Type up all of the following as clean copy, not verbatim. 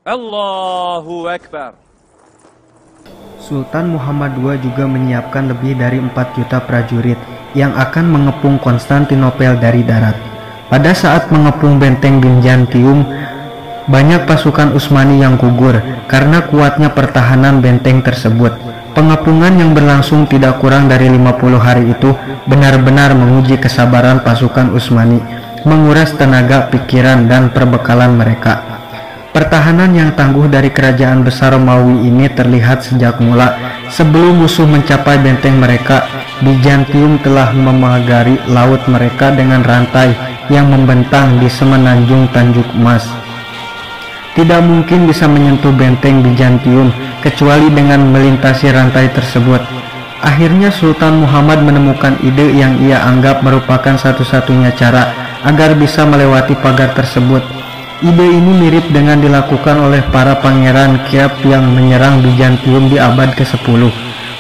Allahu Akbar. Sultan Muhammad II juga menyiapkan lebih dari 4 juta prajurit yang akan mengepung Konstantinopel dari darat. Pada saat mengepung benteng Byzantium, banyak pasukan Utsmani yang gugur karena kuatnya pertahanan benteng tersebut. Pengepungan yang berlangsung tidak kurang dari 50 hari itu benar-benar menguji kesabaran pasukan Utsmani, menguras tenaga, pikiran, dan perbekalan mereka. Pertahanan yang tangguh dari kerajaan besar Romawi ini terlihat sejak mula. Sebelum musuh mencapai benteng mereka, Byzantium telah memagari laut mereka dengan rantai yang membentang di semenanjung Tanjung Emas. Tidak mungkin bisa menyentuh benteng Byzantium kecuali dengan melintasi rantai tersebut. Akhirnya Sultan Muhammad menemukan ide yang ia anggap merupakan satu-satunya cara agar bisa melewati pagar tersebut. Ide ini mirip dengan dilakukan oleh para pangeran Kiev yang menyerang Byzantium di abad ke-10.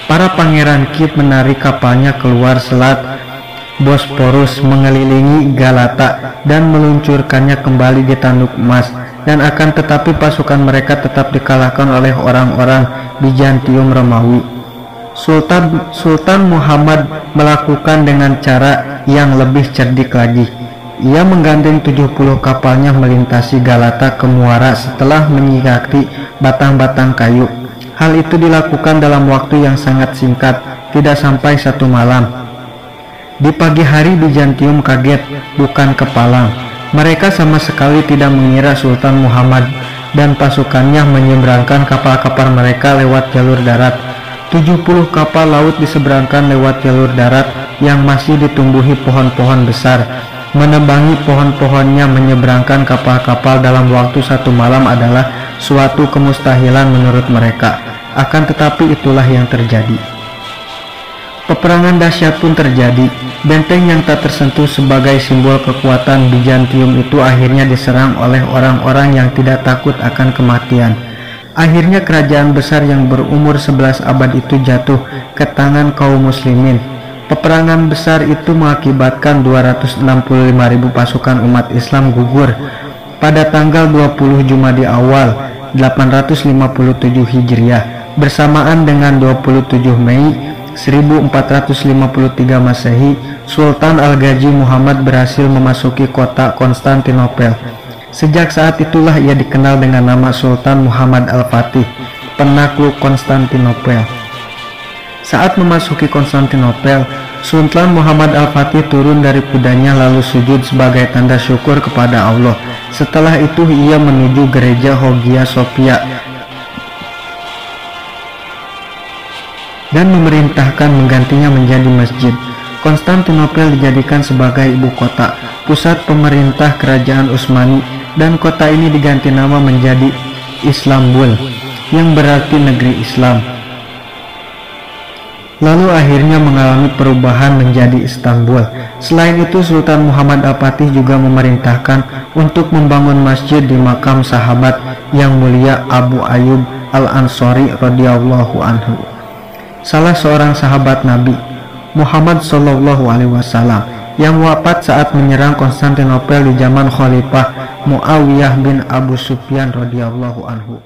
Para pangeran Kiev menarik kapalnya keluar selat Bosporus, mengelilingi Galata, dan meluncurkannya kembali di Tanduk Emas. Dan akan tetapi pasukan mereka tetap dikalahkan oleh orang-orang Byzantium Romawi. Sultan Muhammad melakukan dengan cara yang lebih cerdik lagi. Ia menggandeng 70 kapalnya melintasi Galata ke muara setelah menyikati batang-batang kayu. Hal itu dilakukan dalam waktu yang sangat singkat, tidak sampai 1 malam. Di pagi hari Byzantium kaget, bukan kepalang. Mereka sama sekali tidak mengira Sultan Muhammad dan pasukannya menyeberangkan kapal-kapal mereka lewat jalur darat. 70 kapal laut diseberangkan lewat jalur darat yang masih ditumbuhi pohon-pohon besar. Menebangi pohon-pohonnya menyeberangkan kapal-kapal dalam waktu 1 malam adalah suatu kemustahilan menurut mereka. Akan tetapi itulah yang terjadi. Peperangan dahsyat pun terjadi. Benteng yang tak tersentuh sebagai simbol kekuatan Byzantium itu akhirnya diserang oleh orang-orang yang tidak takut akan kematian. Akhirnya kerajaan besar yang berumur 11 abad itu jatuh ke tangan kaum muslimin. Peperangan besar itu mengakibatkan 265.000 pasukan umat Islam gugur. Pada tanggal 20 Jumadi Awal 857 Hijriah, bersamaan dengan 27 Mei 1453 Masehi, Sultan Al-Ghazi Muhammad berhasil memasuki kota Konstantinopel. Sejak saat itulah ia dikenal dengan nama Sultan Muhammad Al-Fatih, penakluk Konstantinopel. Saat memasuki Konstantinopel, Sultan Muhammad Al-Fatih turun dari kudanya lalu sujud sebagai tanda syukur kepada Allah. Setelah itu ia menuju gereja Hagia Sophia dan memerintahkan menggantinya menjadi masjid. Konstantinopel dijadikan sebagai ibu kota, pusat pemerintah kerajaan Utsmani, dan kota ini diganti nama menjadi Istanbul, yang berarti negeri Islam. Lalu akhirnya mengalami perubahan menjadi Istanbul. Selain itu, Sultan Muhammad Al-Fatih juga memerintahkan untuk membangun masjid di makam sahabat yang mulia Abu Ayyub Al-Ansari radhiyallahu anhu, salah seorang sahabat Nabi Muhammad SAW yang wafat saat menyerang Konstantinopel di zaman Khalifah Muawiyah bin Abu Sufyan radhiyallahu anhu.